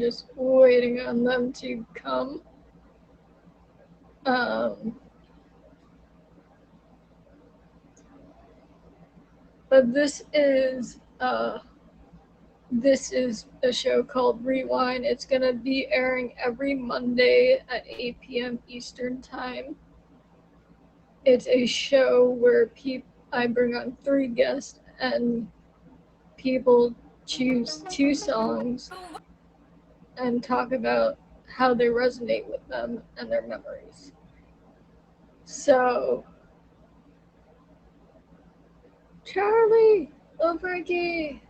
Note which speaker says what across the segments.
Speaker 1: just waiting on them to come. But this is a show called ReWind. It's gonna be airing every Monday at 8 p.m. Eastern Time. It's a show where I bring on 3 guests and people choose 2 songs and talk about how they resonate with them and their memories. So, Charlie, oh Frankie,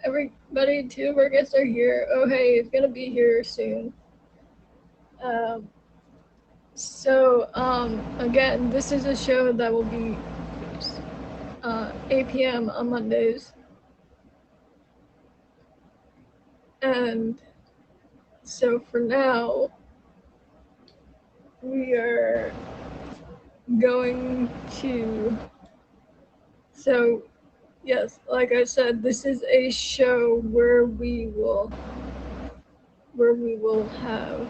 Speaker 1: everybody, 2 of our guests are here. Oh hey, it's gonna be here soon. Again, this is a show that will be 8 p.m. on Mondays. And so for now, we are going to, so yes, like I said, this is a show where we will have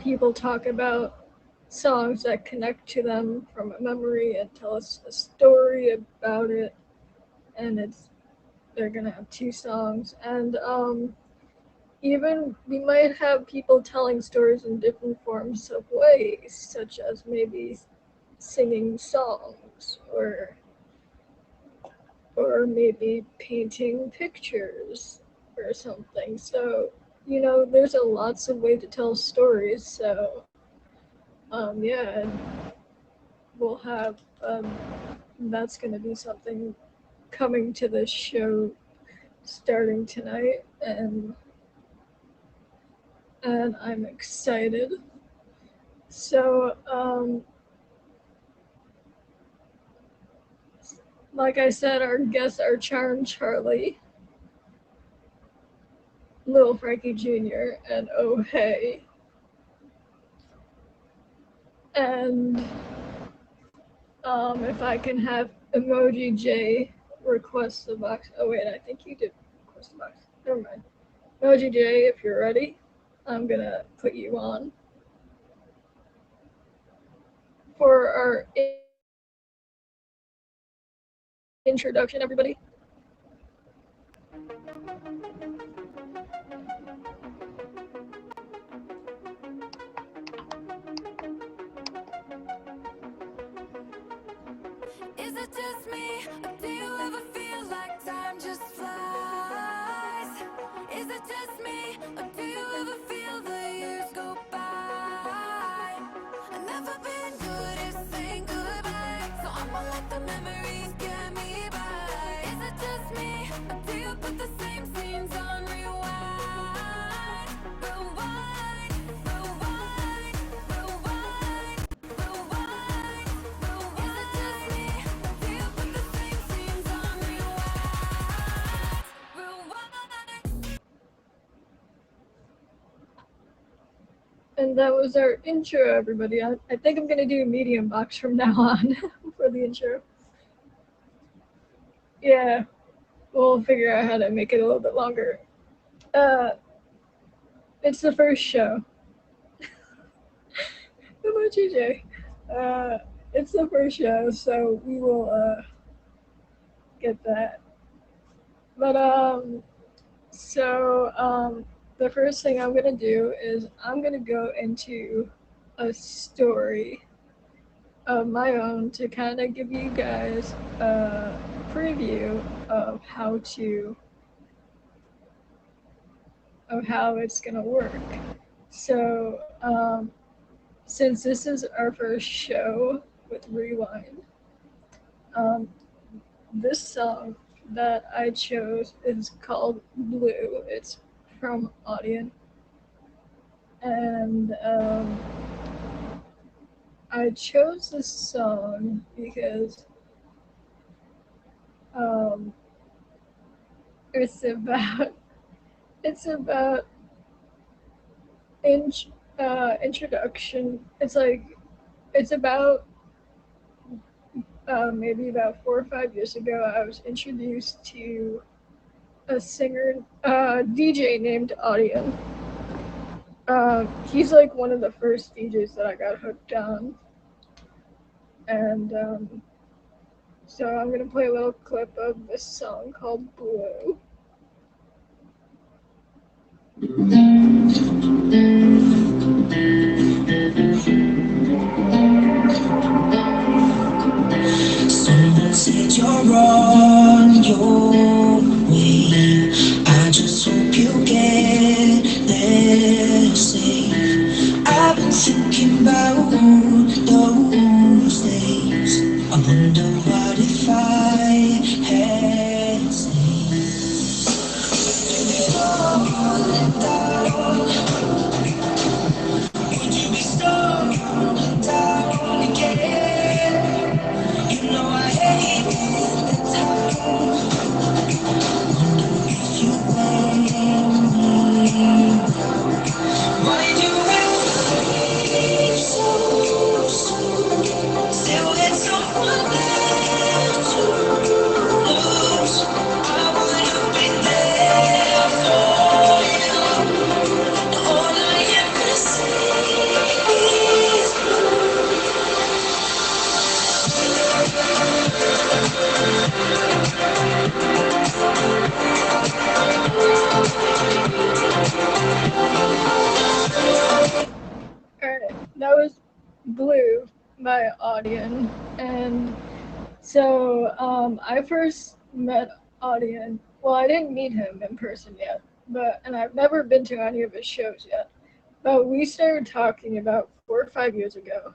Speaker 1: people talk about songs that connect to them from a memory and tell us a story about it. And they're gonna have 2 songs, and even we might have people telling stories in different forms of ways, such as maybe singing songs or maybe painting pictures or something. So, there's lots of ways to tell stories. So, yeah, we'll have, that's going to be something coming to the show starting tonight, and I'm excited. So, like I said, our guests are Char and Charlie, Little Frankie Jr., and Oh Hey. And if I can have Emoji J request the box. Oh wait, I think you did request the box. Never mind. Emoji J, if you're ready, I'm gonna put you on for our introduction, everybody.
Speaker 2: Is it just me, or do you ever feel like time just flies? Is it just me, or do you ever feel the years go by? I've never been good at saying goodbye, so I'ma let the memories get me by. Is it just me, or do you put the same scenes on rewind? Rewind, rewind, rewind, rewind. Is it just me, or do you put the same scenes on rewind? Rewind.
Speaker 1: And that was our intro, everybody. I think I'm gonna do a medium box from now on for the intro. Yeah, we'll figure out how to make it a little bit longer. It's the first show. Emoji J. It's the first show, so we will get that. But the first thing I'm gonna do is I'm gonna go into a story of my own to kind of give you guys a preview of how it's gonna work. So since this is our first show with ReWind, this song that I chose is called Blue. It's from Audion. And I chose this song because it's about introduction. It's about maybe about 4 or 5 years ago, I was introduced to a singer, DJ named Audion. He's like one of the first DJs that I got hooked on, and so I'm gonna play a little clip of this song called Blue. Someone said you're on your way. I just hope you get there safe. I've been thinking about those days. I wonder what if I had stayed. Falling down, would you be stuck down again? You know I hate the time. If you blame me, why do I leave so soon? Still had someone left to lose. I wanna be there for you. All I ever see is Alright, that was Blue by Audion. And so I first met Audion. Well, I didn't meet him in person yet, and I've never been to any of his shows yet. But we started talking about 4 or 5 years ago.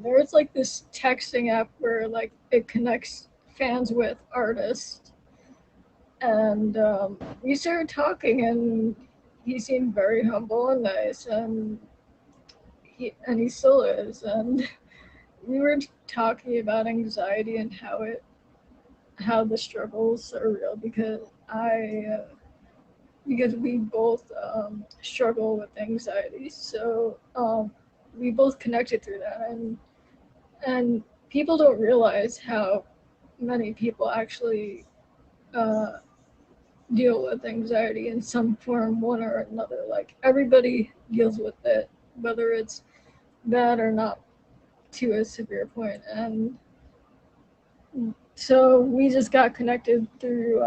Speaker 1: There's like this texting app where like it connects fans with artists, and we started talking, and he seemed very humble and nice, and he still is, and we were talking about anxiety and how the struggles are real because we both struggle with anxiety, so we both connected through that, and people don't realize how many people actually uh, deal with anxiety in some form, one or another. Like everybody deals with it, whether it's bad or not to a severe point. And so we just got connected through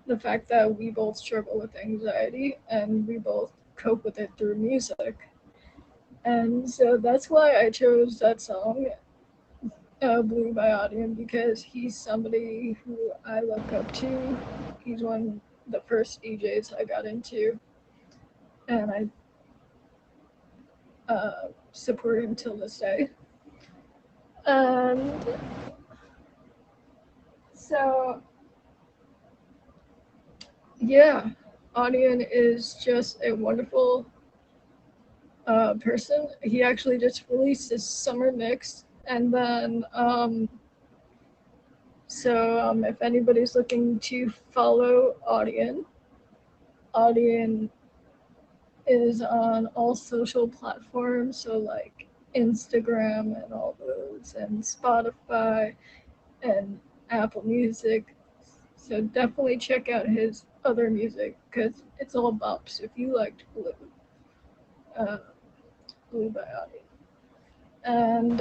Speaker 1: the fact that we both struggle with anxiety and we both cope with it through music. And so that's why I chose that song, Blue by Audion, because he's somebody who I look up to. He's one of the first DJs I got into, and I support him till this day. And so, yeah, Audion is just a wonderful person. He actually just released his summer mix, and then if anybody's looking to follow Audion is on all social platforms, so like Instagram and all those, and Spotify and Apple Music. So definitely check out his other music because it's all bops. If you liked uh, Blue by Audion. And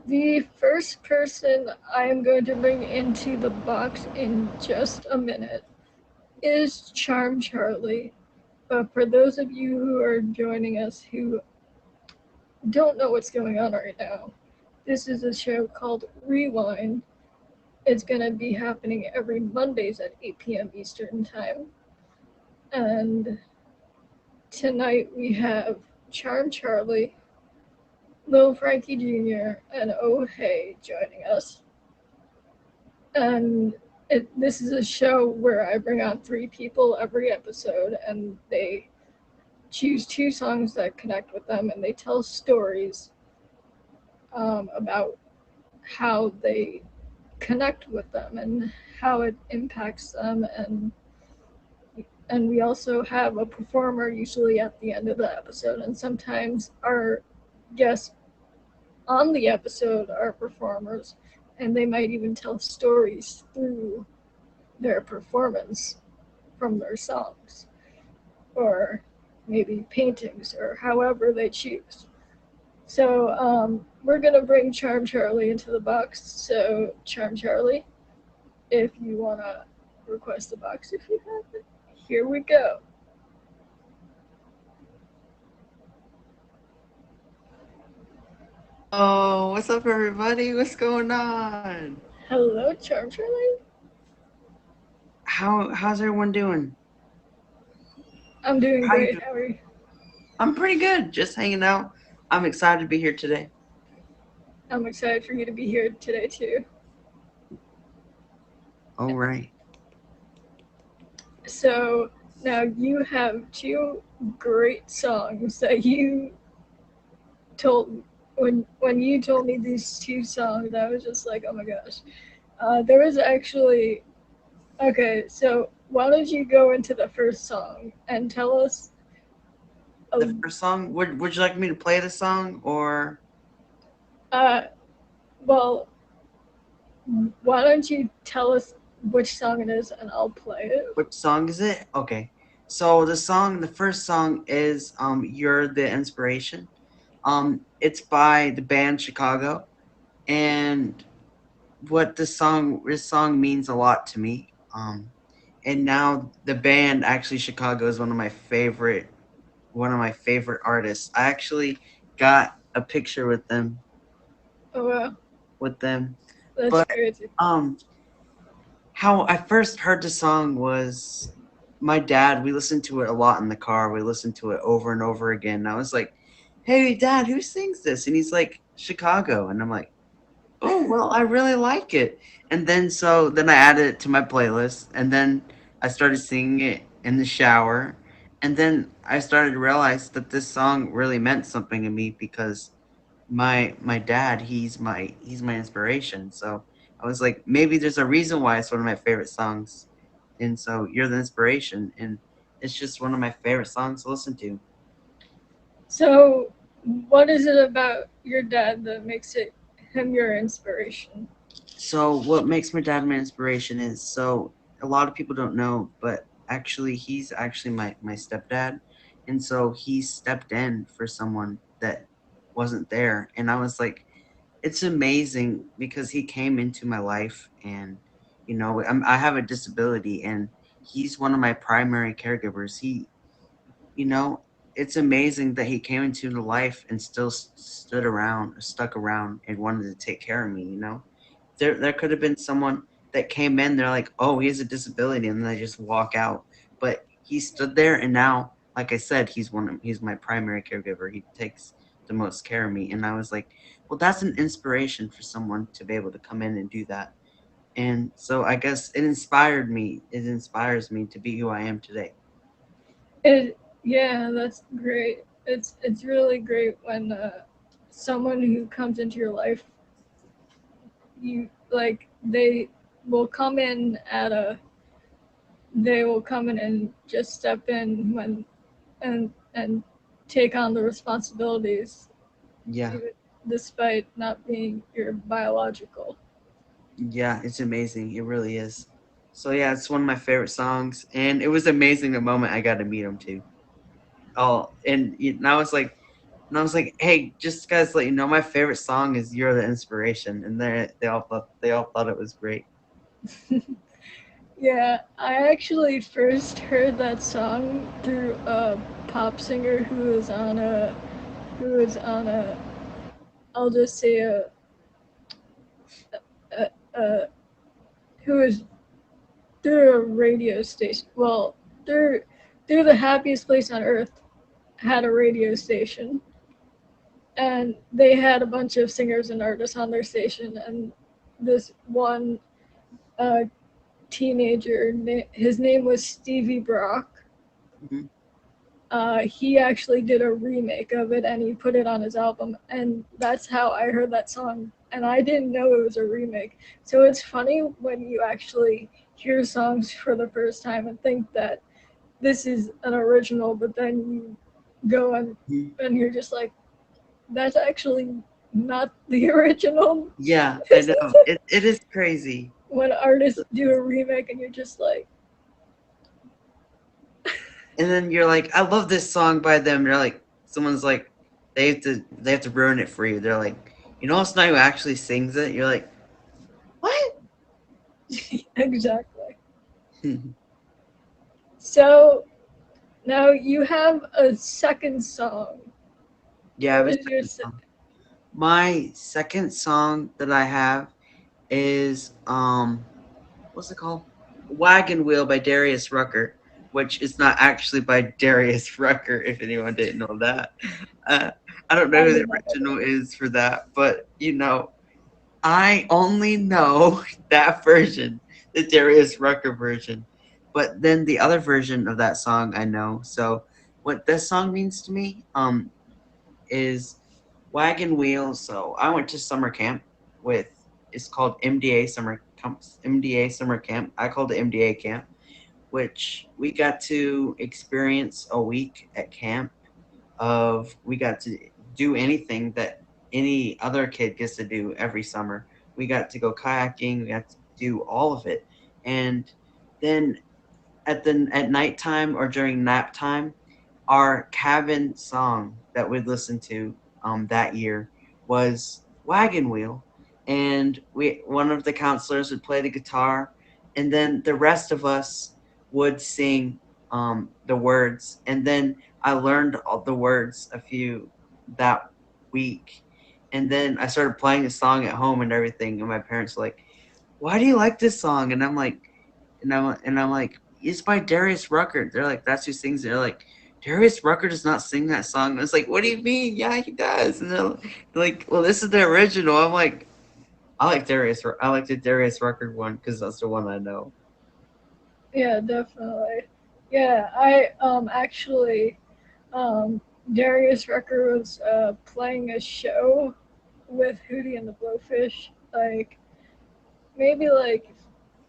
Speaker 1: the first person I am going to bring into the box in just a minute is Charm Charlie. But for those of you who are joining us who don't know what's going on right now, this is a show called ReWind. It's going to be happening every Mondays at 8 p.m. Eastern Time. And tonight we have Charm Charlie, Lil Frankie Jr., and Oh Hey joining us. And this is a show where I bring on 3 people every episode, and they choose 2 songs that connect with them, and they tell stories about how they connect with them and how it impacts them, and we also have a performer usually at the end of the episode, and sometimes our guests on the episode are performers, and they might even tell stories through their performance from their songs. or maybe paintings, or however they choose. So we're gonna bring Charm Charlie into the box. So Charm Charlie, if you wanna request the box, if you have it, here we go.
Speaker 3: Oh, what's up, everybody? What's going on?
Speaker 1: Hello, Charm Charlie.
Speaker 3: How's everyone doing?
Speaker 1: I'm doing
Speaker 3: How you
Speaker 1: great.
Speaker 3: doing?
Speaker 1: How are you?
Speaker 3: I'm pretty good. Just hanging out. I'm excited to be here today.
Speaker 1: I'm excited for you to be here today too.
Speaker 3: All right.
Speaker 1: So now you have two great songs that you told when you told me these two songs. I was just like, oh my gosh. There was actually okay. So why don't you go into the first song and tell us?
Speaker 3: The
Speaker 1: A,
Speaker 3: first song. Would you like me to play the song or
Speaker 1: uh, well, why don't you tell us which song it is and I'll play it.
Speaker 3: which song is it? Okay. So the first song is "You're the Inspiration." It's by the band Chicago, and this song means a lot to me. And now the band actually Chicago is one of my favorite artists. I actually got a picture
Speaker 1: Oh wow,
Speaker 3: with them.
Speaker 1: that's
Speaker 3: But
Speaker 1: crazy.
Speaker 3: um how I first heard the song was my dad. We listened to it a lot in the car. We listened to it over and over again. And I was like, "Hey dad, who sings this?" And he's like, "Chicago." And I'm like, "Oh, well, I really like it." And then I added it to my playlist, and then I started singing it in the shower. And then I started to realize that this song really meant something to me because my dad, he's my inspiration. So I was like, maybe there's a reason why it's one of my favorite songs. And so you're the inspiration, and it's just one of my favorite songs to listen to.
Speaker 1: So, what is it about your dad that makes it him your inspiration?
Speaker 3: So what makes my dad my inspiration is, so a lot of people don't know, but actually he's actually my stepdad, and so he stepped in for someone that wasn't there, and I was like, it's amazing because he came into my life, and I have a disability, and he's one of my primary caregivers. You know, it's amazing that he came into the life and still stuck around, and wanted to take care of me. There could have been someone that came in, they're like, "Oh, he has a disability," and then they just walk out. But he stood there, and now, like I said, he's my primary caregiver. He takes the most care of me, and I was like, well, that's an inspiration for someone to be able to come in and do that. And so I guess it inspired me. It inspires me to be who I am today.
Speaker 1: It yeah, that's great. It's really great when someone who comes into your life, you like will come in at a they will come in and just step in when and take on the responsibilities,
Speaker 3: Yeah.
Speaker 1: even despite not being your biological.
Speaker 3: Yeah, it's amazing. It really is. So yeah, it's one of my favorite songs, and it was amazing the moment I got to meet him too. Oh, and I was like, hey, just guys, let you know, my favorite song is "You're the Inspiration," and they all thought it was great.
Speaker 1: Yeah, I actually first heard that song through a pop singer who is on a I'll just say a, a who is through a radio station. Well, through through the happiest place on earth had a radio station, and they had a bunch of singers and artists on their station, and this one uh, teenager, his name was Stevie Brock.
Speaker 3: Hmm.
Speaker 1: He actually did a remake of it and he put it on his album, and that's how I heard that song. And I didn't know it was a remake. So it's funny when you actually hear songs for the first time and think that this is an original, but then you go and you're just like, that's actually not the original.
Speaker 3: Yeah, I
Speaker 1: This
Speaker 3: know.
Speaker 1: is
Speaker 3: It is crazy.
Speaker 1: when artists do a remake and you're just like,
Speaker 3: and then you're like, I love this song by them. They're like, someone's like, they have to ruin it for you. They're like, it's not who actually sings it. You're like, what?
Speaker 1: Exactly. So now you have a second song.
Speaker 3: Yeah, I have
Speaker 1: What
Speaker 3: a
Speaker 1: is your
Speaker 3: second song. My second song that I have is what's it called? Wagon Wheel by Darius Rucker, which is not actually by Darius Rucker, if anyone didn't know that. Uh, I don't know
Speaker 1: I
Speaker 3: who the
Speaker 1: did not know
Speaker 3: original
Speaker 1: that.
Speaker 3: is for that, but I only know that version, the Darius Rucker version. But then the other version of that song I know. So what this song means to me, is wagon wheel. So I went to summer camp with it's called MDA summer camp. I called it MDA camp, which we got to experience a week at camp of we got to do anything that any other kid gets to do every summer. We got to go kayaking, we got to do all of it. And then at nighttime or during nap time, our cabin song that we'd listen to that year was Wagon Wheel, and we one of the counselors would play the guitar, and then the rest of us would sing the words, and then I learned all the words a few that week, and then I started playing the song at home and everything, and my parents were like, "Why do you like this song?" And I'm like, it's by Darius Rucker. They're like, that's who sings it. They're like, Darius Rucker does not sing that song. And I was like, what do you mean? Yeah, he does. And they're like, well, this is the original. I'm like, I like the Darius Rucker one because that's the one I know.
Speaker 1: Yeah, definitely. Yeah, I actually Darius Rucker was playing a show with Hootie and the Blowfish maybe like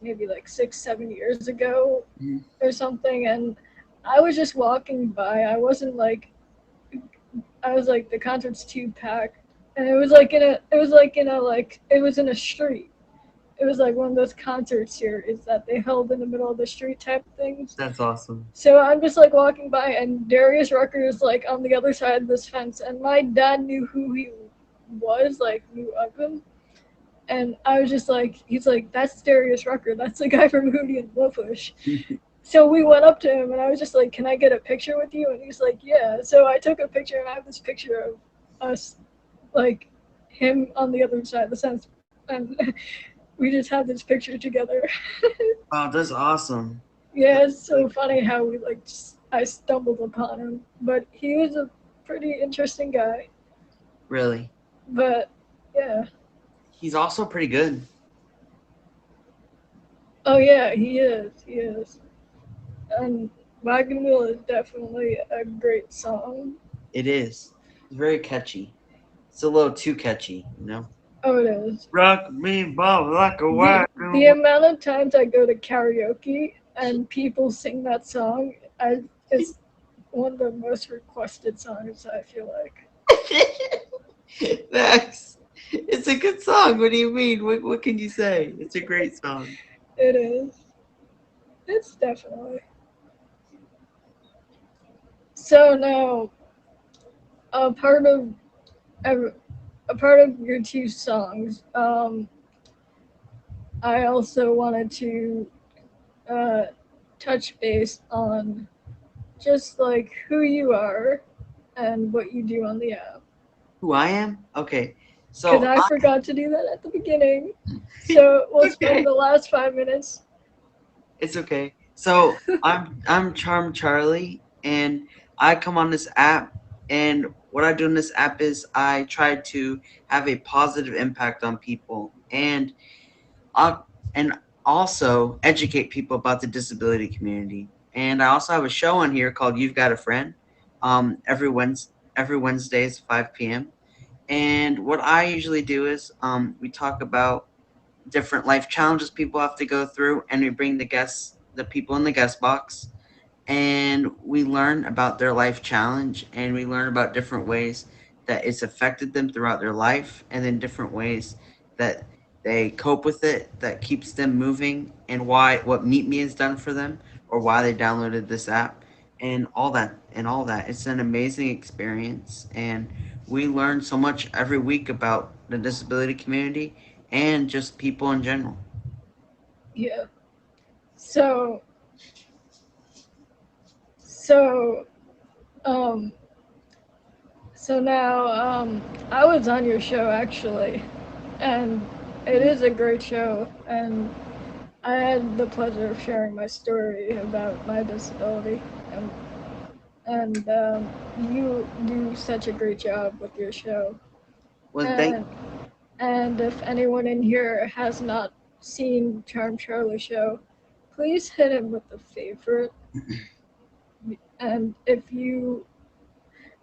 Speaker 1: maybe like 6 7 years ago
Speaker 3: Mhm.
Speaker 1: or something, and I was just walking by. I was like, the concert's too packed, and it was in a street. It was like one of those concerts here is that they held in the middle of the street type things.
Speaker 3: That's awesome.
Speaker 1: So I'm just like walking by, and Darius Rucker is like on the other side of this fence, and my dad knew who he was, like knew of him, and I was just like, he's like, that's Darius Rucker, that's the guy from Hootie and Blowfish. So we went up to him, and I was just like, can I get a picture with you? And he's like, yeah. So I took a picture, and I have this picture of us, like him on the other side of the fence, and we just had this picture together.
Speaker 3: Oh, that's awesome.
Speaker 1: Yeah,
Speaker 3: That's
Speaker 1: it's
Speaker 3: really
Speaker 1: so funny how I stumbled upon him, but he was a pretty interesting guy.
Speaker 3: really.
Speaker 1: But yeah,
Speaker 3: He's also pretty good.
Speaker 1: oh yeah, he is. He is. And Wagon Wheel is definitely a great song.
Speaker 3: It is. It's very catchy. It's a little too catchy.
Speaker 1: Oh, it is.
Speaker 3: Rock me, Bob, like a
Speaker 1: The
Speaker 3: wagon.
Speaker 1: amount of times I go to karaoke and people sing that song, it's one of the most requested songs. I feel like
Speaker 3: Max, it's a good song. What do you mean? What can you say? It's a great song.
Speaker 1: it is. It's definitely. So now, a part of a, a part of your two songs, I also wanted to uh, touch base on just like who you are and what you do on the app.
Speaker 3: Who I am? Okay.
Speaker 1: Because
Speaker 3: So
Speaker 1: I forgot to do that at the beginning. So we'll spend
Speaker 3: okay.
Speaker 1: the last 5 minutes.
Speaker 3: It's okay. So I'm Charm Charlie, and I come on this app, and what I do in this app is I try to have a positive impact on people, uh, and also educate people about the disability community. And I also have a show on here called You've Got a Friend, every Wednesdays 5 p.m. And what I usually do is we talk about different life challenges people have to go through, and we bring the people in the guest box, and we learn about their life challenge, and we learn about different ways that it's affected them throughout their life, and then different ways that they cope with it that keeps them moving, and what Meet Me has done for them, or why they downloaded this app. and all that. It's an amazing experience, and we learn so much every week about the disability community and just people in general.
Speaker 1: Yeah. So so um so now I was on your show actually, and it is a great show, and I had the pleasure of sharing my story about my disability, and you do such a great job with your show.
Speaker 3: Well, thank
Speaker 1: And and if anyone in here has not seen Charm Charlie show, please hit him with a favorite. And if you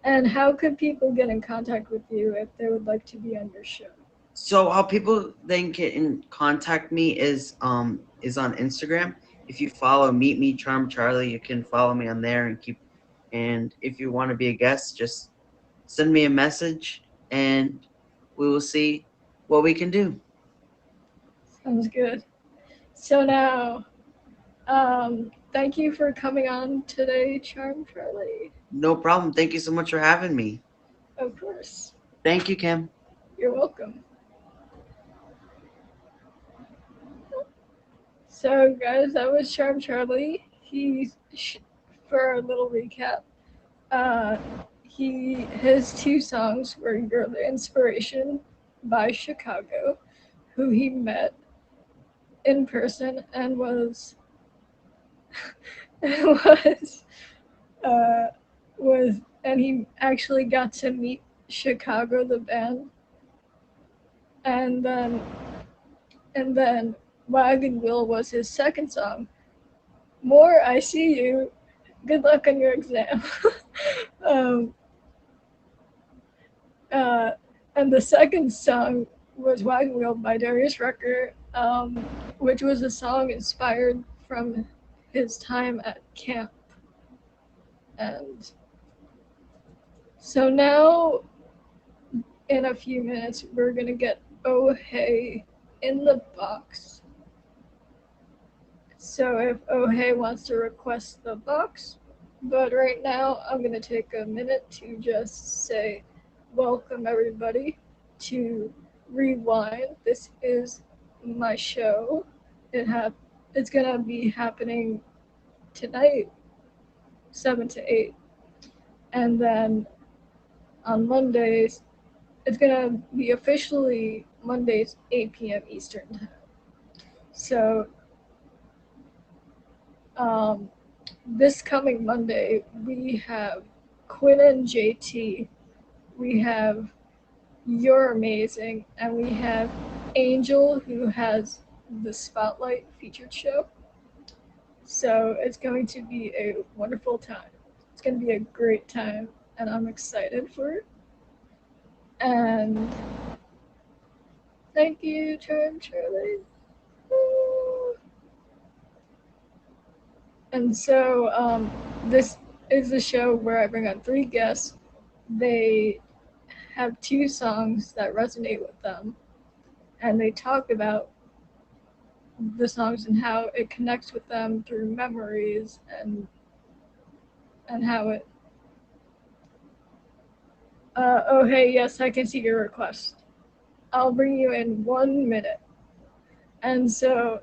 Speaker 1: and how could people get in contact with you if they would like to be on your show?
Speaker 3: So how people then get in contact me is on Instagram. If you follow Meet Me Charm Charlie, you can follow me on there and if you want to be a guest, just send me a message and we will see what we can do.
Speaker 1: Sounds good. So now, thank you for coming on today, Charm Charlie.
Speaker 3: No problem. Thank you so much for having me.
Speaker 1: Of course.
Speaker 3: Thank you, Kim.
Speaker 1: You're welcome. So, guys, that was Charm Charlie. For a little recap, uh, his two songs were "You're the Inspiration" by Chicago, who he met in person and was uh, was and he actually got to meet Chicago the band, and then Wagon Wheel was his second song. More, I see you. Good luck on your exam. um, uh, and the second song was Wagon Wheel by Darius Rucker, which was a song inspired from his time at camp. And so now, in a few minutes, we're going to get Oh Hey in the box. So if Oh Hey wants to request the box, but right now I'm going to take a minute to just say welcome everybody to ReWind. This is my show. It's going to be happening tonight 7 to 8, and then on Mondays it's going to be officially Mondays 8 p.m. Eastern time. So um this coming Monday, we have Quinn and JT, we have You're Amazing, and we have Angel, who has the Spotlight featured show. So it's going to be a wonderful time. It's going to be a great time, and I'm excited for it. And thank you, Charlie. And so this is a show where I bring on three guests. They have two songs that resonate with them, and they talk about the songs and how it connects with them through memories and how it. Oh hey, yes, I can see your request. I'll bring you in 1 minute. And so,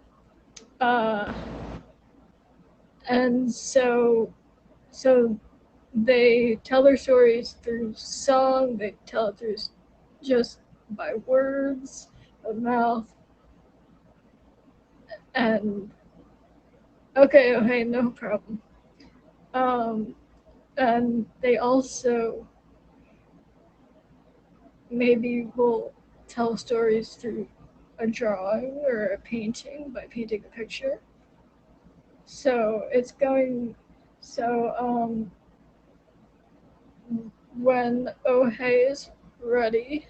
Speaker 1: uh, and so, so they tell their stories through song. They tell it through just by words, the mouth, and okay, okay, no problem. Um, and they also maybe will tell stories through a drawing or a painting by painting a picture. So it's going. So when Oh Hey is ready,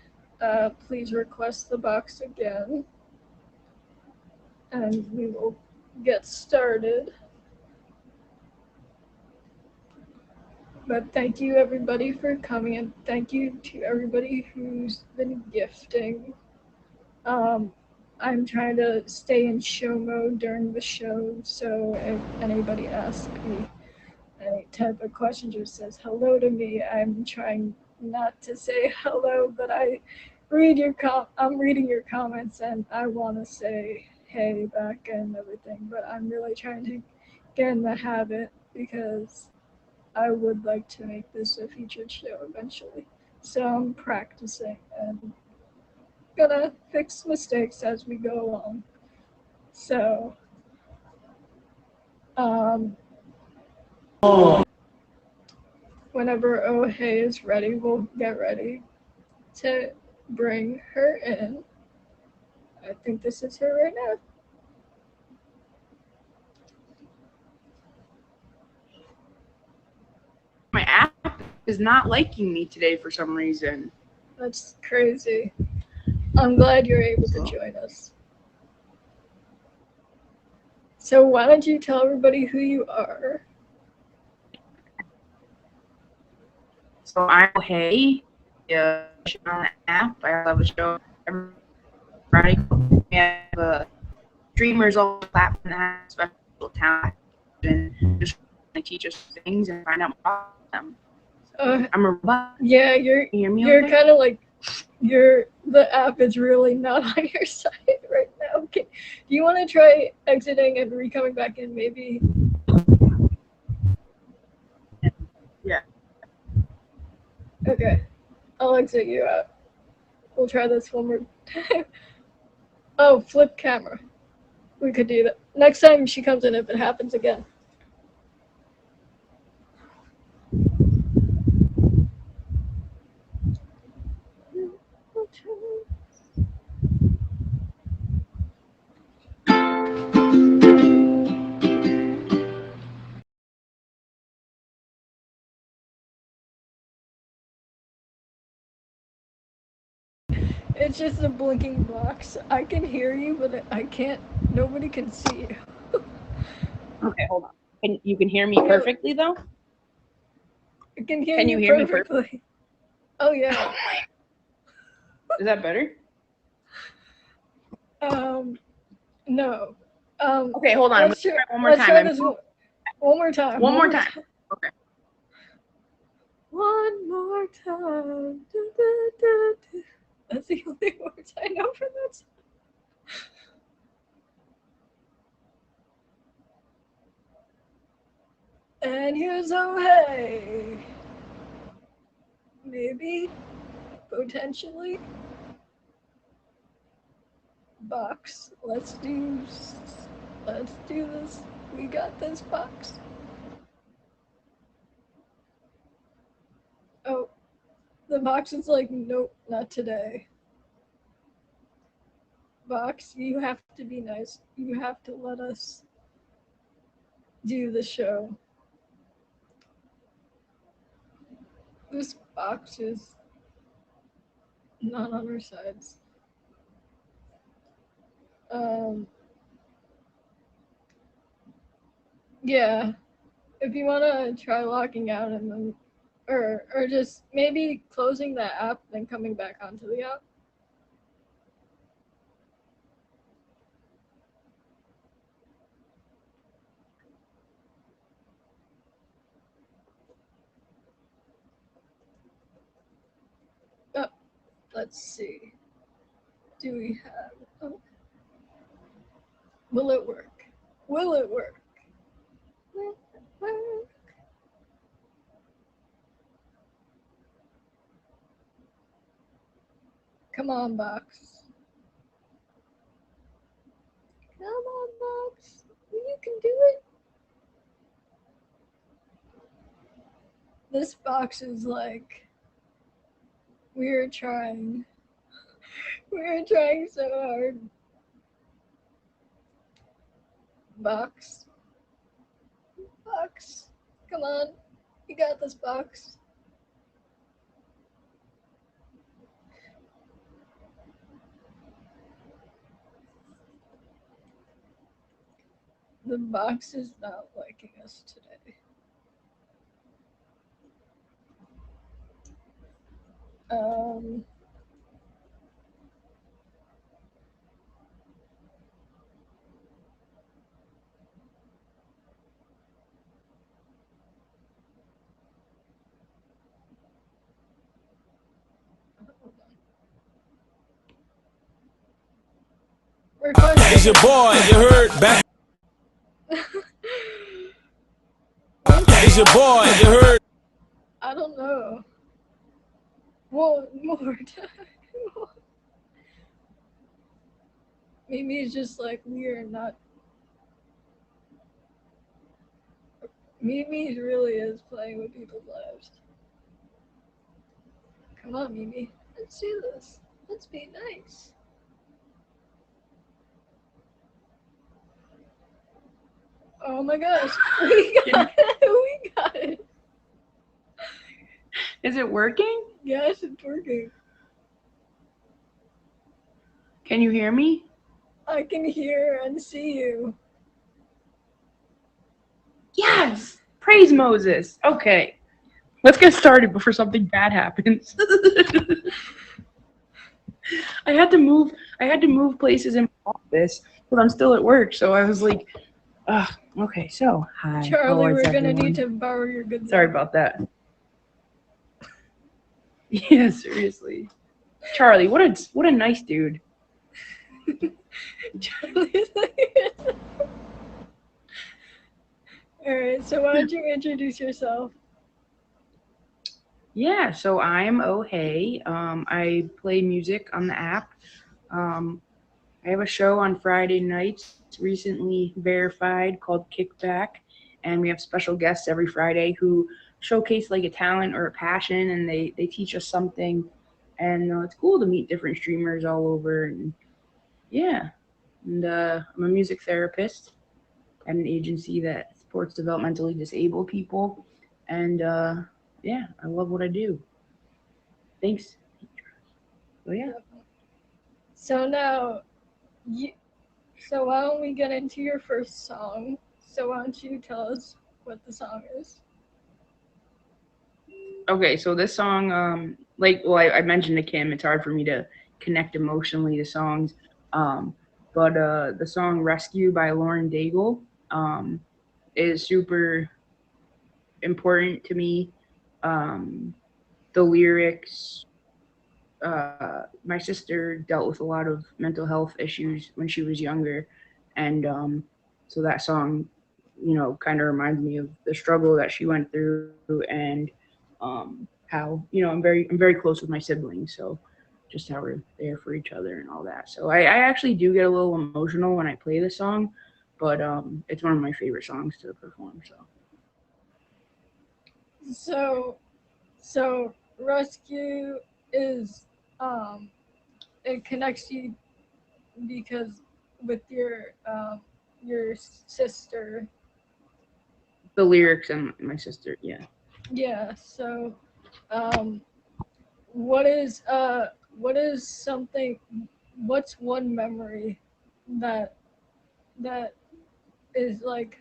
Speaker 1: please request the box again, and we will get started. But thank you everybody for coming, and thank you to everybody who's been gifting. Um, I'm trying to stay in show mode during the show, so if anybody asks me any type of question just says hello to me, I'm trying not to say hello, but I'm reading your comments and I want to say hey back and everything, but I'm really trying to get in the habit because I would like to make this a featured show eventually. So I'm practicing and gonna fix mistakes as we go along. So, um, whenever Oh Hey is ready, we'll get ready to bring her in. I think this is her right now.
Speaker 4: My app is not liking me today for some reason.
Speaker 1: That's crazy. I'm glad you're able to join us. So why don't you tell everybody who you are?
Speaker 4: So I'm Hey, on the app. I have a show every Friday. We have streamers on the platform that have special talent and just teach us things and find out more about them. I'm a robot.
Speaker 1: Yeah,
Speaker 4: Can you hear me
Speaker 1: you're
Speaker 4: okay?
Speaker 1: kind of like the app is really not on your side right now. Okay. Do you want to try exiting and re-coming back in maybe?
Speaker 4: Yeah.
Speaker 1: Okay. I'll exit you out. We'll try this one more time. Oh, flip camera. We could do that. Next time she comes in if it happens again. It's just a blinking box. I can hear you, but I can't. Nobody can see you.
Speaker 4: Okay, hold on. You can hear me perfectly though?
Speaker 1: I can hear
Speaker 4: Can
Speaker 1: you
Speaker 4: you hear me
Speaker 1: perfectly. Oh yeah.
Speaker 4: Is that better?
Speaker 1: No.
Speaker 4: Okay, hold on.
Speaker 1: Let's try
Speaker 4: one more
Speaker 1: let's try
Speaker 4: time.
Speaker 1: this one more time.
Speaker 4: One more time. Okay.
Speaker 1: One more time. Du, du, du, du. That's the only words I know for that song. And here's Oh Hey. Maybe, potentially. Box. Let's do this. We got this box. Oh, the box is like, nope, not today. Box, you have to be nice. You have to let us do the show. This box is not on our sides. Um, yeah, if you want to try logging out and then, or just maybe closing that app, then coming back onto the app. Oh, let's see. Do we have? Oh, will it work? Will it work? Will it work? Come on, box. Come on, box. You can do it. This box is like, we're trying. We're trying so hard. Box. Box. Come on. You got this, box. The box is not liking us today. Um, Recording.
Speaker 5: It's your boy, you heard? Back. It's your boy, you heard?
Speaker 1: I don't know. Well, more time. Mimi's just like, we are not. Mimi really is playing with people's lives. Come on, Mimi. Let's do this. Let's be nice. Oh my gosh. We got it. We got it.
Speaker 4: Is it working?
Speaker 1: Yes, it's working.
Speaker 4: Can you hear me?
Speaker 1: I can hear and see you.
Speaker 4: Yes! Praise Moses. Okay. Let's get started before something bad happens. I had to move places in my office, but I'm still at work, so I was like, okay, so hi.
Speaker 1: Charlie,
Speaker 4: how is
Speaker 1: we're gonna
Speaker 4: everyone?
Speaker 1: need to borrow your good
Speaker 4: Sorry about that. Yeah, seriously. Charlie, what a nice dude.
Speaker 1: Charlie's like, alright, so why don't you introduce yourself?
Speaker 4: Yeah, so I'm Oh Hey. I play music on the app. I have a show on Friday nights, recently verified, called Kickback, and we have special guests every Friday who showcase like a talent or a passion, and they teach us something, and it's cool to meet different streamers all over, and yeah, and I'm a music therapist at an agency that supports developmentally disabled people, and yeah, I love what I do. Thanks. Oh yeah.
Speaker 1: So now, so why don't we get into your first song? So why don't you tell us what the song is?
Speaker 4: Okay, so this song, I mentioned to Kim, it's hard for me to connect emotionally to songs, but the song "Rescue" by Lauren Daigle is super important to me. The lyrics, my sister dealt with a lot of mental health issues when she was younger, and so that song, kind of reminds me of the struggle that she went through, and how I'm very close with my siblings, so just how we're there for each other and all that. So I actually do get a little emotional when I play the song, but it's one of my favorite songs to perform.
Speaker 1: So rescue is it connects you because with your sister.
Speaker 4: The lyrics and my sister, yeah.
Speaker 1: Yeah. So um what is something, what's one memory that that is like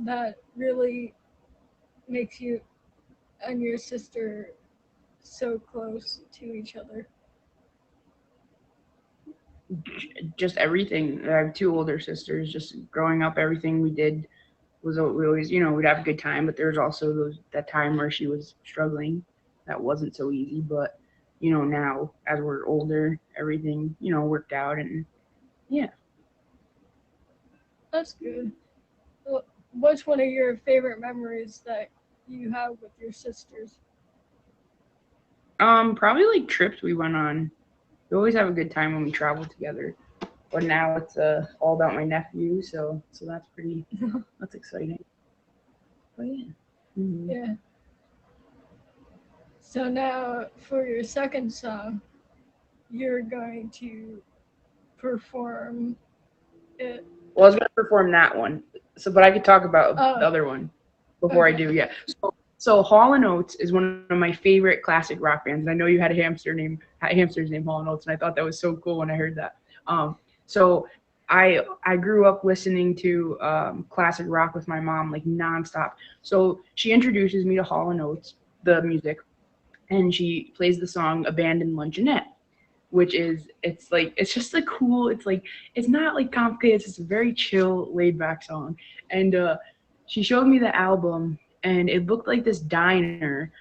Speaker 1: that really makes you and your sister so close to each other?
Speaker 4: Just everything. I have two older sisters. Just growing up, everything we did was we always, we'd have a good time. But there was also that time where she was struggling. That wasn't so easy. But now as we're older, everything worked out, and yeah.
Speaker 1: That's good. What's one of your favorite memories that you have with your sisters?
Speaker 4: Probably like trips we went on. We always have a good time when we travel together. But now it's all about my nephew, so that's exciting. But yeah. Mm-hmm.
Speaker 1: Yeah. So now for your second song, you're going to perform it.
Speaker 4: Well, I was gonna perform that one, but I could talk about
Speaker 1: Oh.
Speaker 4: the other one before I
Speaker 1: Okay.
Speaker 4: do. Yeah. So Hall and Oates is one of my favorite classic rock bands. I know you had a hamster's name Hall and Oates, and I thought that was so cool when I heard that. So I grew up listening to classic rock with my mom like nonstop. So she introduces me to Hall and Oates, the music, and she plays the song "Abandoned Luncheonette," which is it's just a cool. It's not like complicated. It's just a very chill, laid back song. And she showed me the album, and it looked like this diner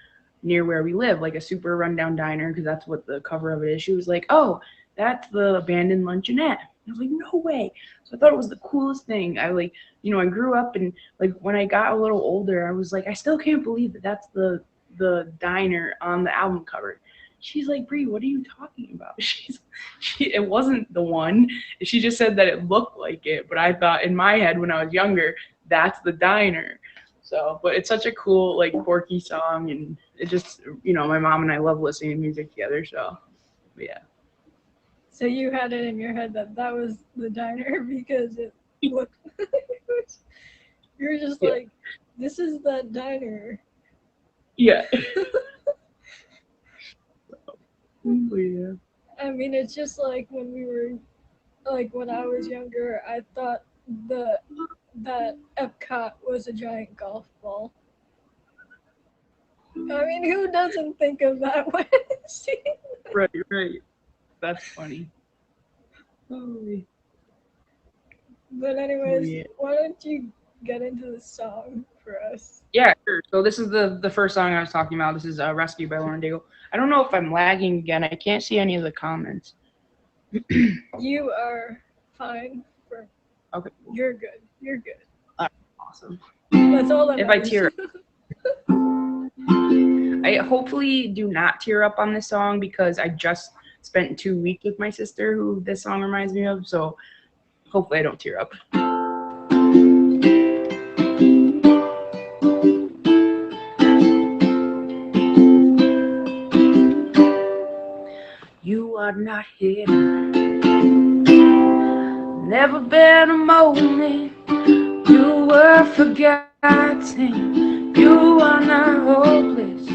Speaker 4: near where we live, like a super rundown diner, because that's what the cover of it is. She was like, "Oh, that's the Abandoned Luncheonette." And I was like, no way. So I thought it was the coolest thing. I grew up, and like when I got a little older, I was like, I still can't believe that that's the diner on the album cover. She's like, Bree, what are you talking about? It wasn't the one. She just said that it looked like it, but I thought in my head when I was younger, that's the diner. So, but it's such a cool, like, quirky song, and it just, my mom and I love listening to music together. So, yeah.
Speaker 1: So you had it in your head that that was the diner because it looked. You're just
Speaker 4: Yeah.
Speaker 1: like, this is that diner.
Speaker 4: Yeah. Yeah.
Speaker 1: I mean, it's just like when I was younger, I thought that Epcot was a giant golf ball. I mean, who doesn't think of that when seeing
Speaker 4: Right. That's funny. Oh,
Speaker 1: But anyways,
Speaker 4: yeah.
Speaker 1: why don't you get into the song for us?
Speaker 4: Yeah, sure. So this is the first song I was talking about. This is Rescue by Lauren Daigle. I don't know if I'm lagging again. I can't see any of the comments.
Speaker 1: You are fine.
Speaker 4: Okay.
Speaker 1: You're good. You're good.
Speaker 4: Awesome.
Speaker 1: That's all that
Speaker 4: If I
Speaker 1: matters.
Speaker 4: tear I hopefully do not tear up on this song because I just spent 2 weeks with my sister who this song reminds me of. So hopefully I don't tear up. You are not hidden. Never been a moment you were forgotten. You are not hopeless.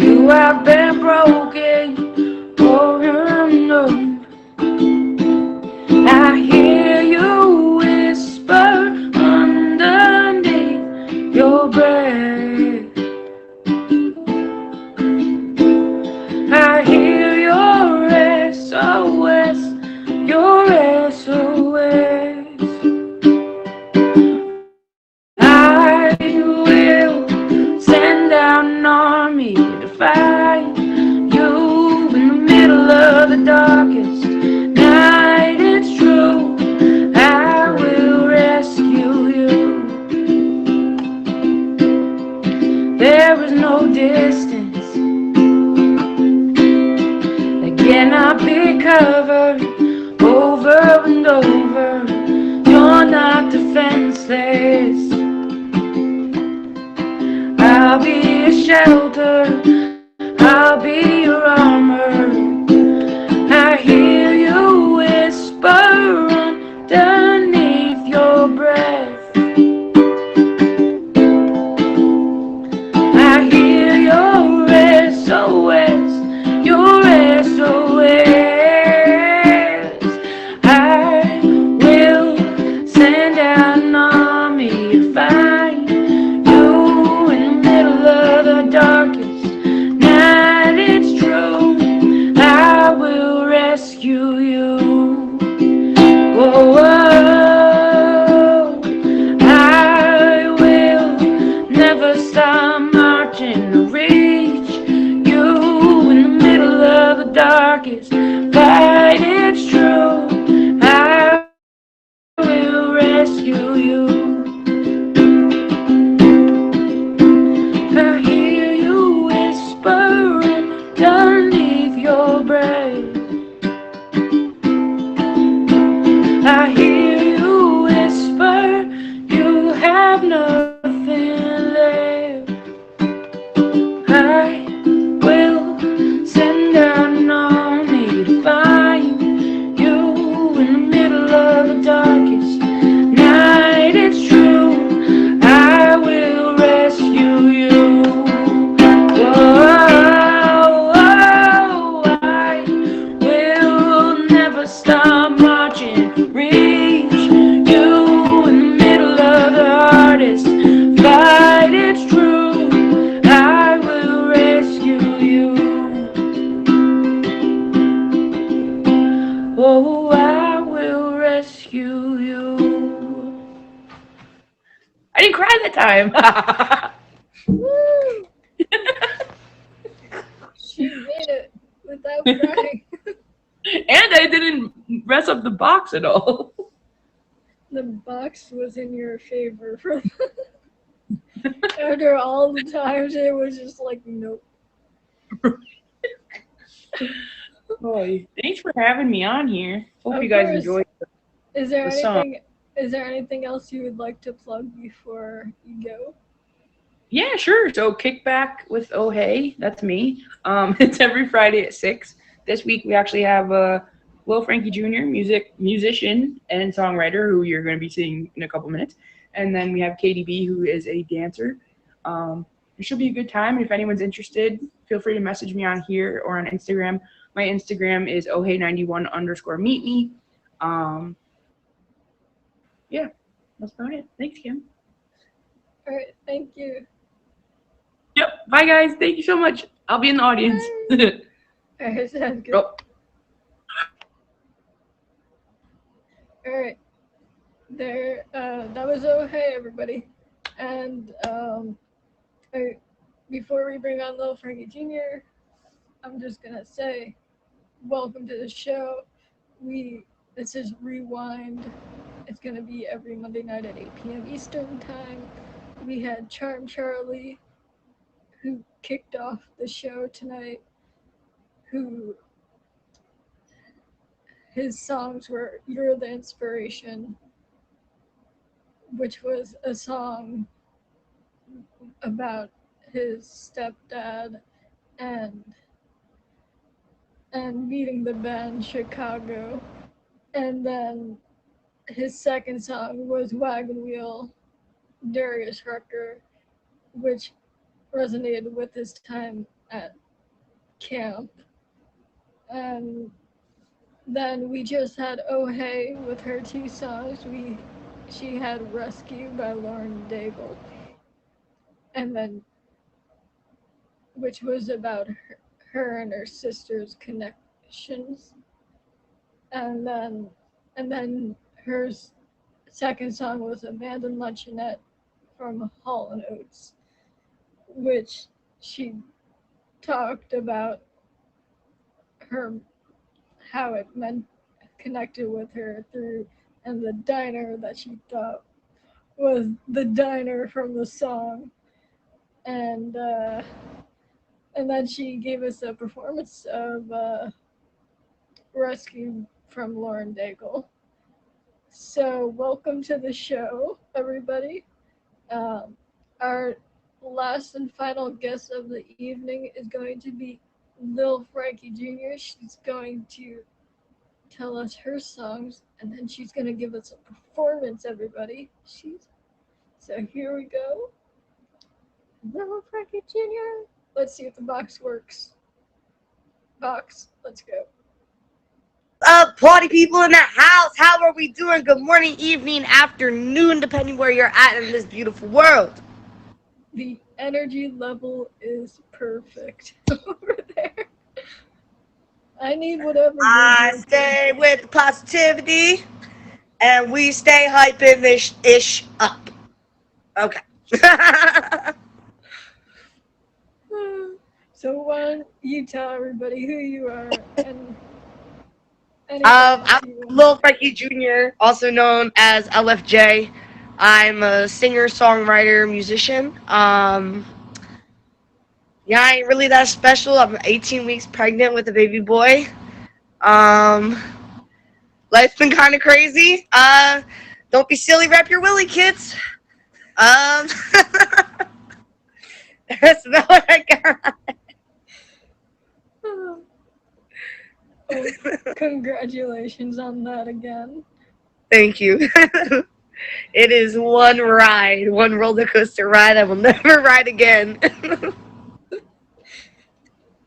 Speaker 4: You have been broken over and over. I hear you whisper underneath your breath. I hear your SOS, your SOS. I will send out an army to find you in the middle of the darkest night. It's true, I will rescue you. There is no distance that cannot be covered over and over. You're not defenseless. I'll be a shelter, I'll be your armor. I hear you whisper underneath your breath. I hear your SOS, your SOS. I will send out an army to find you in the middle of the darkest night. It's true, I will rescue you. Whoa, whoa. I will never stop marching to reach you in the middle of the darkest fight. It's true, I will rescue you. I hear you whispering underneath your breath. I hear you whisper, you have nothing left. I will send out an army to find you in the middle of the darkest night. It's true, I will rescue you. Whoa, I will never stop marching. Reach you in the middle of the hardest fight. It's true, I will rescue you. Oh, I will rescue you. I didn't cry that time.
Speaker 1: Woo! She made it without crying.
Speaker 4: And I didn't mess up the box at all.
Speaker 1: The box was in your favor for after all the times it was just like nope.
Speaker 4: Boy, thanks for having me on here. Hope
Speaker 1: Of
Speaker 4: you guys
Speaker 1: course.
Speaker 4: enjoyed
Speaker 1: Is there
Speaker 4: the song.
Speaker 1: anything else you would like to plug before you go?
Speaker 4: Yeah, sure. So Kickback with Oh Hey, that's me. It's every Friday at 6. This week we actually have Will Frankie Jr., musician and songwriter, who you're going to be seeing in a couple minutes. And then we have KDB, who is a dancer. It should be a good time. If anyone's interested, feel free to message me on here or on Instagram. My Instagram is ohey91_meet me. Yeah, that's about it. Thanks, Kim.
Speaker 1: All right, thank you.
Speaker 4: Yep. Bye, guys. Thank you so much. I'll be in the audience.
Speaker 1: All right, sounds good.
Speaker 4: Oh.
Speaker 1: All right, there. That was oh hey everybody, and before we bring on Little Frankie Jr., I'm just gonna say, welcome to the show. This is ReWind. It's gonna be every Monday night at 8 p.m. Eastern time. We had Charm Charlie, who kicked off the show tonight, who his songs were You're the Inspiration, which was a song about his stepdad and meeting the band Chicago. And then his second song was Wagon Wheel, Darius Rucker, which resonated with his time at camp. And then we just had Oh Hey with her two songs. She had Rescue by Lauren Daigle, and then which was about her and her sister's connections. And then her second song was Abandoned Luncheonette from Hall & Oates, which she talked about how it meant connected with her through, and the diner that she thought was the diner from the song. And then she gave us a performance of Rescue from Lauren Daigle. So welcome to the show, everybody. Our last and final guest of the evening is going to be Lil Frankie Jr. She's going to tell us her songs, and then she's going to give us a performance, everybody. So here we go. Lil Frankie Jr. Let's see if the box works. Box, let's go.
Speaker 6: Party people in the house, how are we doing? Good morning, evening, afternoon, depending where you're at in this beautiful world.
Speaker 1: The energy level is perfect over there. I need whatever.
Speaker 6: I stay with positivity, and we stay hyping this ish up. Okay.
Speaker 1: So why don't you tell everybody who you are and
Speaker 6: I'm Lil Frankie Jr., also known as LFJ. I'm a singer, songwriter, musician. Yeah, I ain't really that special. I'm 18 weeks pregnant with a baby boy. Life's been kind of crazy. Don't be silly, wrap your willy, kids. That's about what I got.
Speaker 1: Oh, congratulations on that again.
Speaker 6: Thank you. It is one roller coaster ride I will never ride again.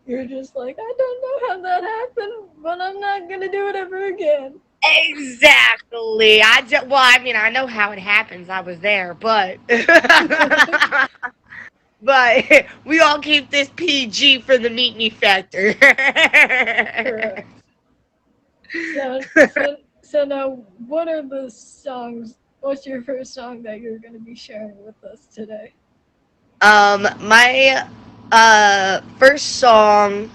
Speaker 1: You're just like, I don't know how that happened, but I'm not gonna do it ever again.
Speaker 6: Exactly. I know how it happens. I was there, but but we all keep this PG for the meet me factor.
Speaker 1: Correct. So now, what are the songs? What's your first song that you're going to be sharing with us today?
Speaker 6: My first song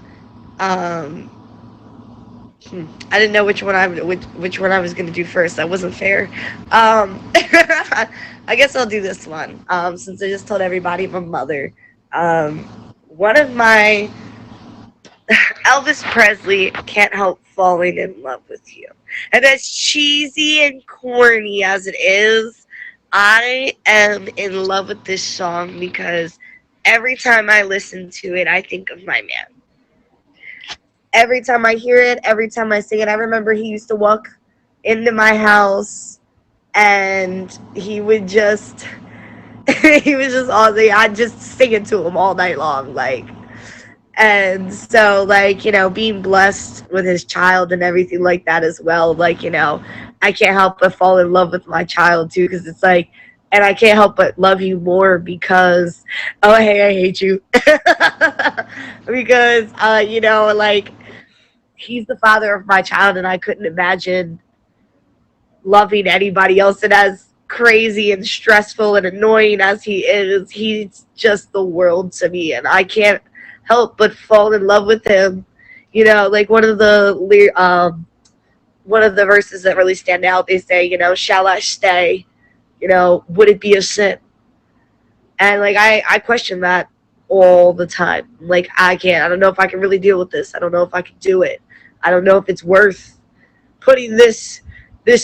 Speaker 6: I didn't know which one I was gonna do first. That wasn't fair. I guess I'll do this one. Since I just told everybody my mother. Um, one of my Elvis Presley, "Can't Help Falling in Love with You," and as cheesy and corny as it is, I am in love with this song because every time I listen to it, I think of my man. Every time I hear it, every time I sing it, I remember he used to walk into my house and he would just he was just all day. I'd just sing it to him all night long, like. And so, like, being blessed with his child and everything like that as well, like, I can't help but fall in love with my child too, because it's like, and I can't help but love you more because, oh hey, I hate you, because like, he's the father of my child, and I couldn't imagine loving anybody else. And as crazy and stressful and annoying as he is, he's just the world to me, and I can't help but fall in love with him. Like one of the verses that really stand out, they say, "Shall I stay? Would it be a sin?" And like I question that all the time. Like I can't. I don't know if I can really deal with this. I don't know if I can do it. I don't know if it's worth putting this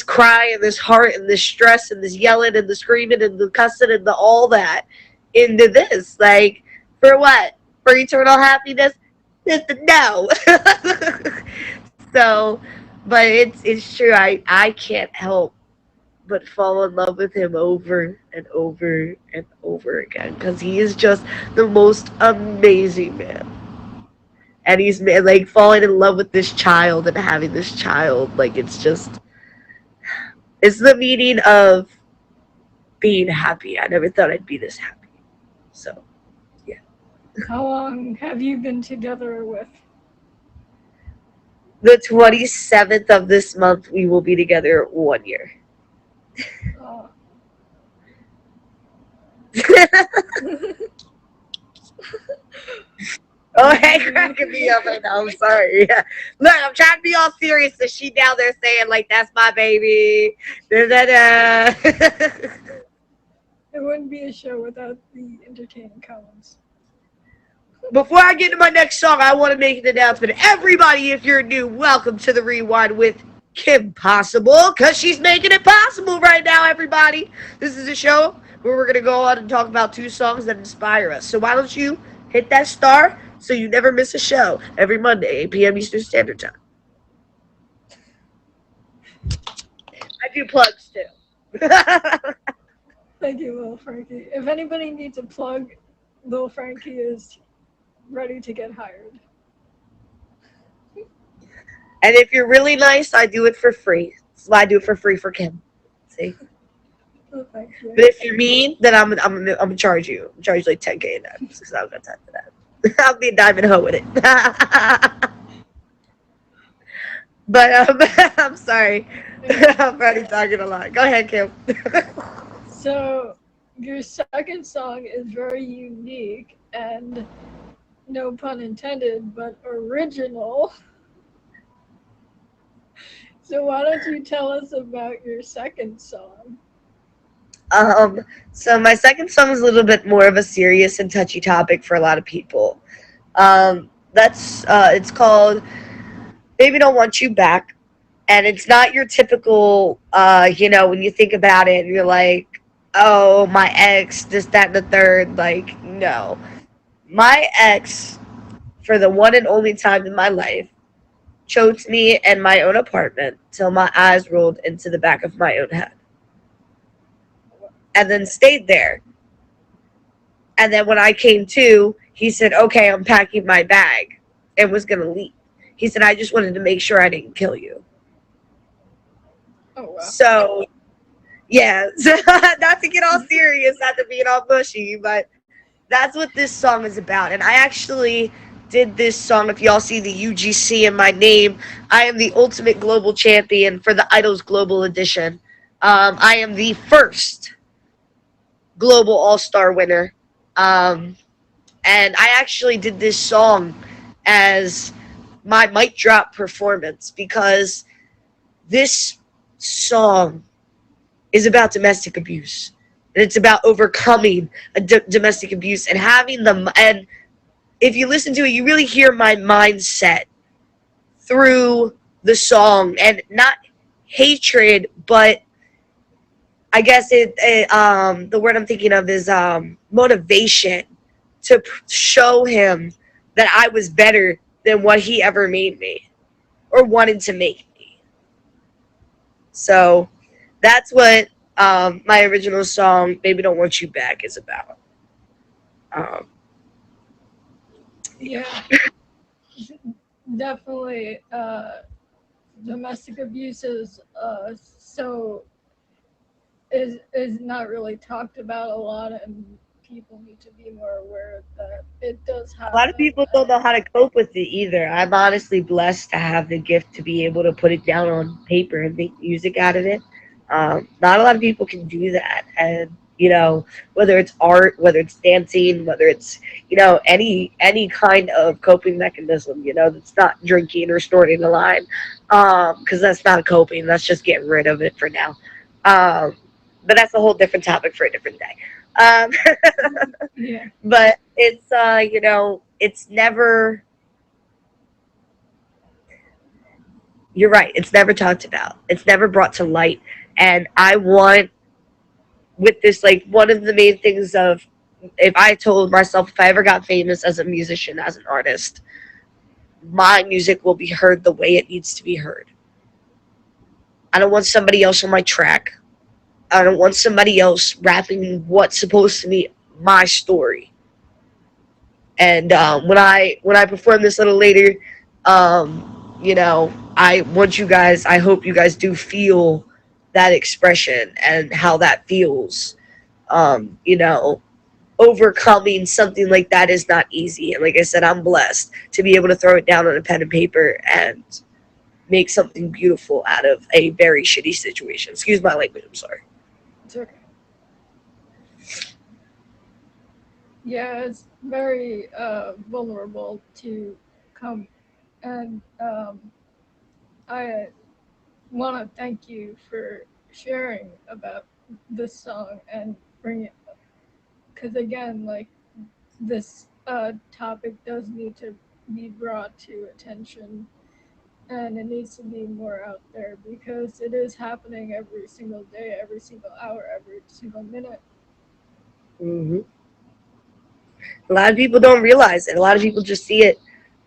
Speaker 6: cry and this heart and this stress and this yelling and the screaming and the cussing and the all that into this. Like, for what? For eternal happiness? No. So, but it's true. I can't help but fall in love with him over and over and over again, because he is just the most amazing man. And he's like falling in love with this child and having this child. Like, it's the meaning of being happy. I never thought I'd be this happy. So, yeah.
Speaker 1: How long have you been together with?
Speaker 6: The 27th of this month, we will be together 1 year.
Speaker 1: Uh,
Speaker 6: Oh, hey, cracking me up right now. I'm sorry. Yeah. Look, I'm trying to be all serious, and she down there saying, like, that's my baby. Da, da, da.
Speaker 1: it wouldn't be a show without the entertaining comments.
Speaker 6: Before I get to my next song, I want to make an announcement. Everybody, if you're new, welcome to the ReWind with Kim Possible, because she's making it possible right now, everybody. This is a show where we're going to go on and talk about 2 songs that inspire us. So why don't you hit that star so you never miss a show every Monday, 8 p.m. Eastern Standard Time. I do plugs, too.
Speaker 1: Thank you, Lil Frankie. If anybody needs a plug, Lil Frankie is ready to get hired.
Speaker 6: And if you're really nice, I do it for free. That's why I do it for free for Kim. See?
Speaker 1: Oh, thank you.
Speaker 6: But if you're mean, then I'm gonna charge you. I'm charge you like 10K in that, because I don't got time for that. I'll be a diamond hoe with it. But I'm sorry. I'm already talking a lot. Go ahead, Kim.
Speaker 1: So, your second song is very unique and, no pun intended, but original. So why don't you tell us about your second song?
Speaker 6: So my second song is a little bit more of a serious and touchy topic for a lot of people. It's called "Baby Don't Want You Back," and it's not your typical, when you think about it, you're like, oh, my ex, this, that, and the third. Like, no, my ex, for the one and only time in my life, choked me in my own apartment till my eyes rolled into the back of my own head. And then stayed there. And then when I came to, he said, okay, I'm packing my bag, and was going to leave. He said, I just wanted to make sure I didn't kill you.
Speaker 1: Oh, wow.
Speaker 6: So, yeah, not to get all serious, not to be all bushy, but that's what this song is about. And I actually did this song. If y'all see the UGC in my name, I am the ultimate global champion for the Idols Global Edition. I am the first global all-star winner. And I actually did this song as my mic drop performance, because this song is about domestic abuse, and it's about overcoming domestic abuse and having them. And if you listen to it, you really hear my mindset through the song, and not hatred, but I guess the word I'm thinking of is motivation to show him that I was better than what he ever made me or wanted to make me. So that's what my original song, Baby Don't Want You Back, is about. Um,
Speaker 1: Yeah, definitely. Domestic abuse is not really talked about a lot, and people need to be more aware that it does
Speaker 6: a lot of
Speaker 1: happen.
Speaker 6: people don't know how to cope with it either. I'm honestly blessed to have the gift to be able to put it down on paper and make music out of it. Not a lot of people can do that. And, whether it's art, whether it's dancing, whether it's, any kind of coping mechanism, that's not drinking or snorting a line, because that's not coping. That's just getting rid of it for now. But that's a whole different topic for a different day. Um,
Speaker 1: Yeah,
Speaker 6: but it's it's never, you're right, it's never talked about, it's never brought to light. And I want, with this, like, one of the main things of, if I told myself, if I ever got famous as a musician, as an artist, my music will be heard the way it needs to be heard. I don't want somebody else on my track. I don't want somebody else rapping what's supposed to be my story. And when I perform this a little um, I want you guys. I hope you guys do feel that expression and how that feels. Overcoming something like that is not easy. And like I said, I'm blessed to be able to throw it down on a pen and paper and make something beautiful out of a very shitty situation. Excuse my language. I'm sorry.
Speaker 1: it's okay. Yeah, it's very vulnerable to come, and I want to thank you for sharing about this song and bring it, because again, like, this topic does need to be brought to attention, and it needs to be more out there because it is happening every single day, every single hour, every single minute.
Speaker 6: Hmm. A lot of people don't realize it. A lot of people just see it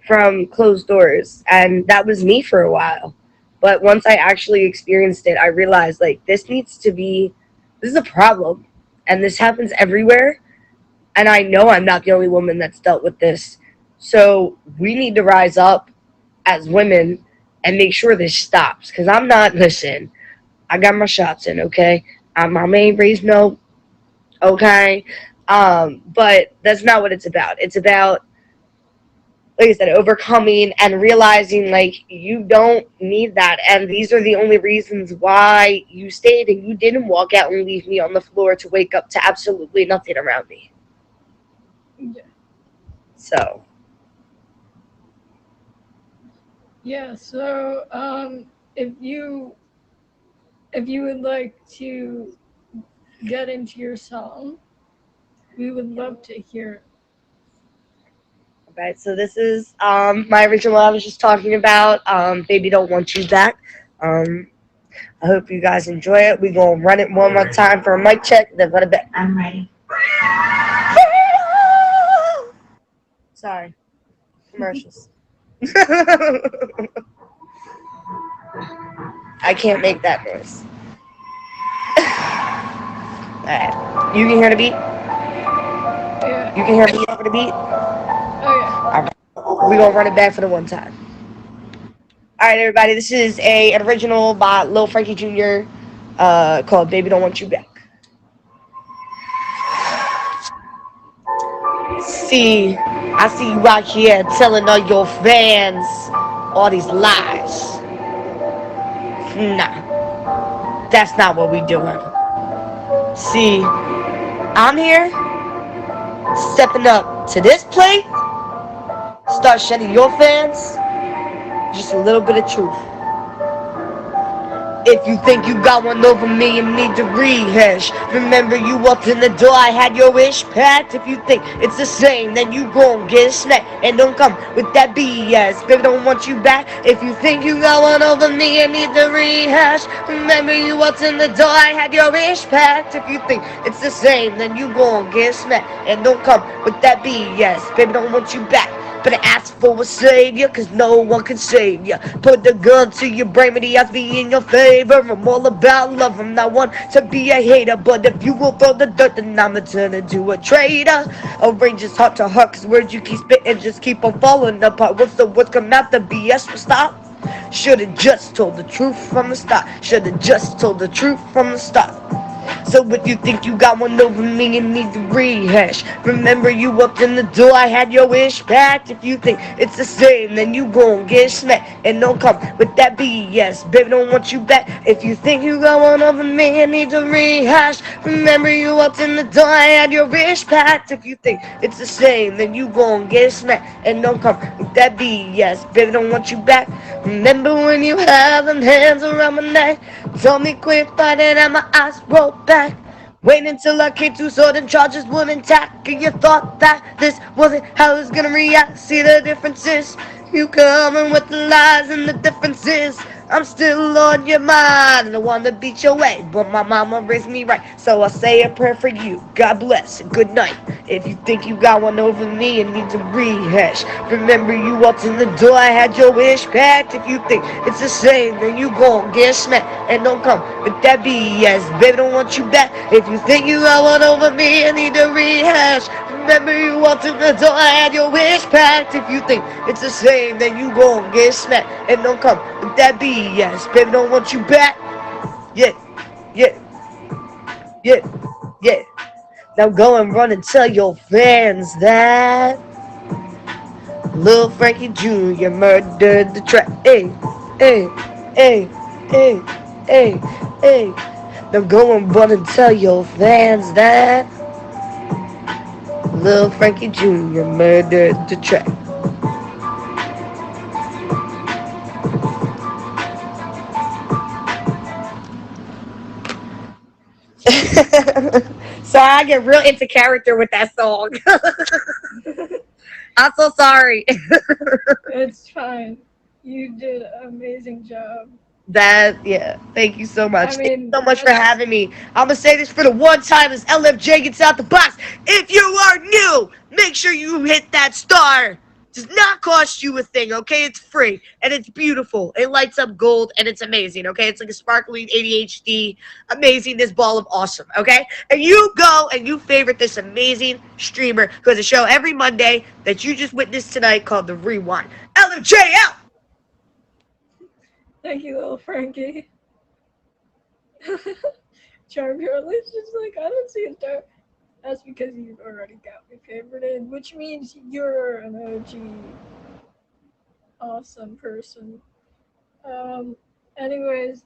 Speaker 6: from closed doors, and that was me for a while. But once I actually experienced it, I realized, like, this is a problem, and this happens everywhere. And I know I'm not the only woman that's dealt with this. So we need to rise up as women and make sure this stops. Because I'm not, listen, I got my shots in, okay? I'm my main raised no, okay? But that's not what it's about. It's about, like I said, overcoming and realizing, like, you don't need that. And these are the only reasons why you stayed and you didn't walk out and leave me on the floor to wake up to absolutely nothing around me.
Speaker 1: Yeah.
Speaker 6: So,
Speaker 1: Yeah, so if you would like to get into your song, we would love to hear it.
Speaker 6: right, so this is my original I was just talking about, Baby Don't Want You Back. I hope you guys enjoy it. We're going to run it one more time for a mic check, then run it back. I'm ready. Sorry. Commercials. I can't make that noise. Alright. You can hear the beat?
Speaker 1: Yeah.
Speaker 6: You can hear me over the beat?
Speaker 1: Oh yeah.
Speaker 6: We're going to run it back for the one time. Alright, everybody. This is an original by Lil Frankie Jr. Called Baby Don't Want You Back. See, I see you out here telling all your fans all these lies. Nah, that's not what we doing. See, I'm here, stepping up to this plate, start shedding your fans, just a little bit of truth. If you think you got one over me, you need to rehash. Remember you walked in the door, I had your wish packed. If you think it's the same, then you gon' get smacked. And don't come with that BS, baby, don't want you back. If you think you got one over me, you need to rehash. Remember you walked in the door, I had your wish packed. If you think it's the same, then you gon' get smacked. And don't come with that BS, baby, don't want you back. Better ask for a savior, cause no one can save ya. Put the gun to your brain, but he has me in your favor. I'm all about love, I'm not one to be a hater. But if you will throw the dirt, then I'ma turn into a traitor. Arrange this heart to heart, cause words you keep spitting just keep on falling apart. What's the words come out, the BS will stop. Should've just told the truth from the start. Should've just told the truth from the start. So if you think you got one over me, you need to rehash. Remember you walked in the door, I had your wish packed. If you think it's the same, then you gon' get smacked. And don't come with that BS, baby, don't want you back. If you think you got one over me, you need to rehash. Remember you walked in the door, I had your wish packed. If you think it's the same, then you gon' get smacked. And don't come with that BS, baby, don't want you back. Remember when you had them hands around my neck, told me quit fighting and my eyes rolled back. Wait until I came to so them charges wouldn't tack. And you thought that this wasn't how it was gonna react. See the differences? You coming with the lies and the differences. I'm still on your mind. I don't wanna beat your way, but my mama raised me right. So I say a prayer for you. God bless and good night. If you think you got one over me and need to rehash, remember you walked in the door, I had your wish packed. If you think it's the same, then you gon' get smacked. And don't come with that BS, baby, don't want you back. If you think you got one over me and need to rehash, remember you walked in the door, I had your wish packed. If you think it's the same, then you gon' get smacked. And don't come with that BS, baby, don't want you back. Yeah, yeah, yeah, yeah. Now go and run and tell your fans that Lil Frankie Jr. murdered the track. Hey, hey, hey, hey, hey, hey. Now go and run and tell your fans that Lil Frankie Jr. murdered the track. So I get real into character with that song. I'm so sorry.
Speaker 1: It's fine. You did an amazing job.
Speaker 6: Yeah, thank you so much.
Speaker 1: I
Speaker 6: Thank you
Speaker 1: mean,
Speaker 6: so much for
Speaker 1: that's
Speaker 6: having me. I'm gonna say this for the one time as LFJ gets out the box. If you are new, make sure you hit that star. Does not cost you a thing, okay? It's free and it's beautiful. It lights up gold and it's amazing, okay? It's like a sparkling ADHD, amazing, this ball of awesome, okay? And you go and you favorite this amazing streamer who has a show every Monday that you just witnessed tonight called the ReWind. LFJ out!
Speaker 1: thank you, little Frankie. Charm Charlie's just like, I don't see a star. That's because you've already got me favorited, which means you're an OG awesome person. Um, anyways,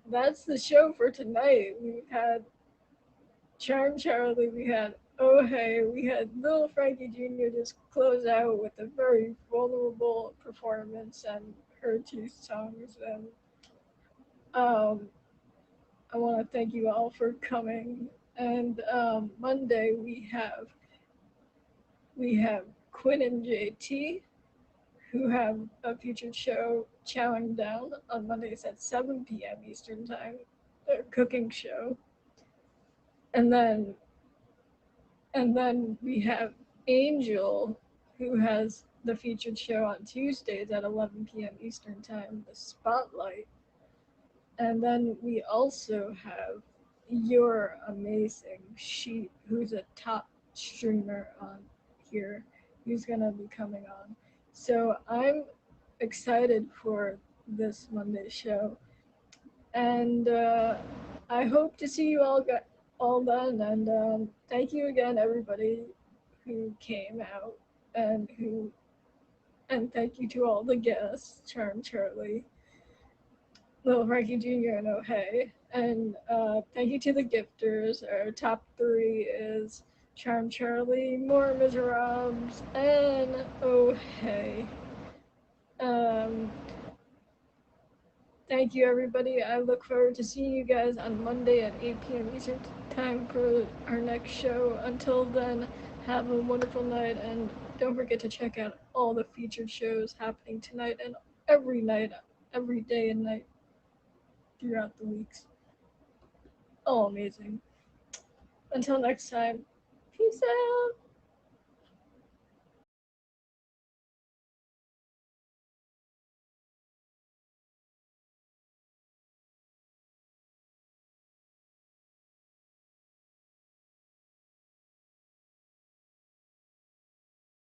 Speaker 1: that's the show for tonight. We've had Charm Charlie, we had Oh Hey, we had Little Frankie Jr. just close out with a very vulnerable performance and her two songs. And um, I want to thank you all for coming. And Monday we have Quinn and JT who have a featured show chowing down on Mondays at 7 p.m. Eastern Time, their cooking show. And then we have Angel who has the featured show on Tuesdays at 11 p.m. Eastern Time, The Spotlight. And then we also have Your Amazing Sheep, who's a top streamer on here, who's gonna be coming on. So I'm excited for this Monday show, and I hope to see you all then. And thank you again, everybody who came out, and thank you to all the guests, Charm Charlie, Little Frankie Jr. and Oh Hey. And thank you to the gifters. Our top three is Charm Charlie, More Miserables, and Oh Hey. Um, Thank you, everybody. I look forward to seeing you guys on Monday at 8 p.m. Eastern Time for our next show. Until then, have a wonderful night, and don't forget to check out all the featured shows happening tonight and every night, every day and night throughout the weeks. All amazing. Until next time, peace out.